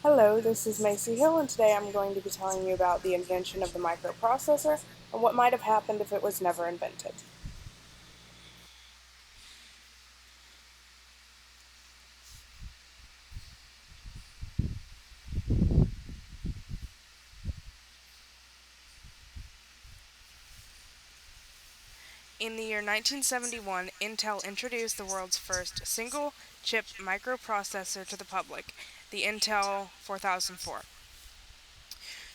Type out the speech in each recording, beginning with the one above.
Hello, this is Macy Hill, and today I'm going to be telling you about the invention of the microprocessor and what might have happened if it was never invented. In the year 1971, Intel introduced the world's first single chip microprocessor to the public, the Intel 4004.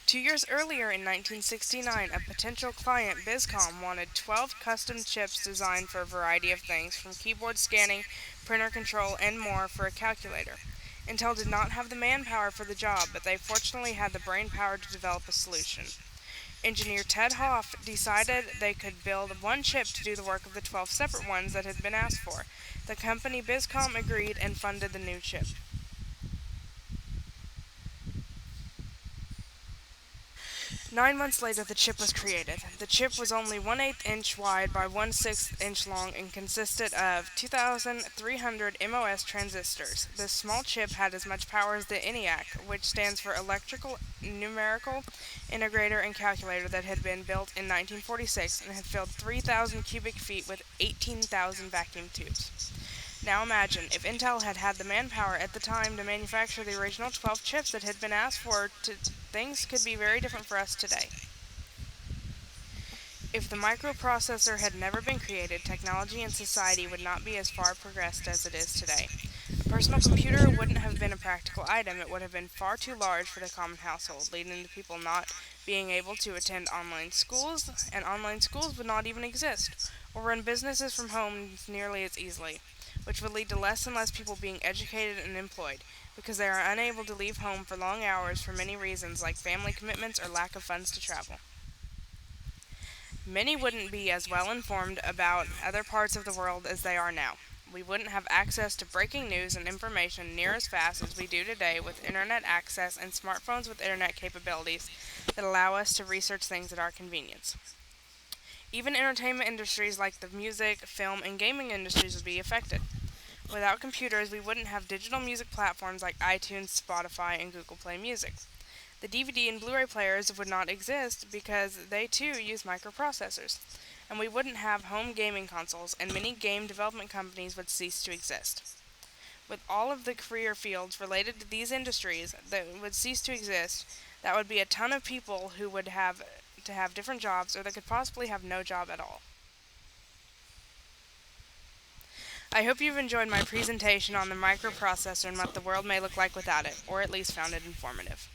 2 years earlier, in 1969, a potential client, Bizcom, wanted 12 custom chips designed for a variety of things, from keyboard scanning, printer control, and more, for a calculator. Intel did not have the manpower for the job, but they fortunately had the brain power to develop a solution. Engineer Ted Hoff decided they could build one chip to do the work of the 12 separate ones that had been asked for. The company Bizcom agreed and funded the new chip. 9 months later, the chip was created. The chip was only 1/8 inch wide by 1/6 inch long and consisted of 2,300 MOS transistors. This small chip had as much power as the ENIAC, which stands for Electrical Numerical Integrator and Calculator, that had been built in 1946 and had filled 3,000 cubic feet with 18,000 vacuum tubes. Now imagine if Intel had had the manpower at the time to manufacture the original 12 chips that had been asked for, things could be very different for us today. If the microprocessor had never been created, technology and society would not be as far progressed as it is today. A personal computer wouldn't have been a practical item. It would have been far too large for the common household, leading to people not being able to attend online schools, and online schools would not even exist, or run businesses from home nearly as easily, which would lead to less and less people being educated and employed, because they are unable to leave home for long hours for many reasons like family commitments or lack of funds to travel. Many wouldn't be as well informed about other parts of the world as they are now. We wouldn't have access to breaking news and information near as fast as we do today, with internet access and smartphones with internet capabilities that allow us to research things at our convenience. Even entertainment industries like the music, film, and gaming industries would be affected. Without computers, we wouldn't have digital music platforms like iTunes, Spotify, and Google Play Music. The DVD and Blu-ray players would not exist because they too use microprocessors. And we wouldn't have home gaming consoles, and many game development companies would cease to exist. With all of the career fields related to these industries that would cease to exist, that would be a ton of people who would have to have different jobs, or they could possibly have no job at all. I hope you've enjoyed my presentation on the microprocessor and what the world may look like without it, or at least found it informative.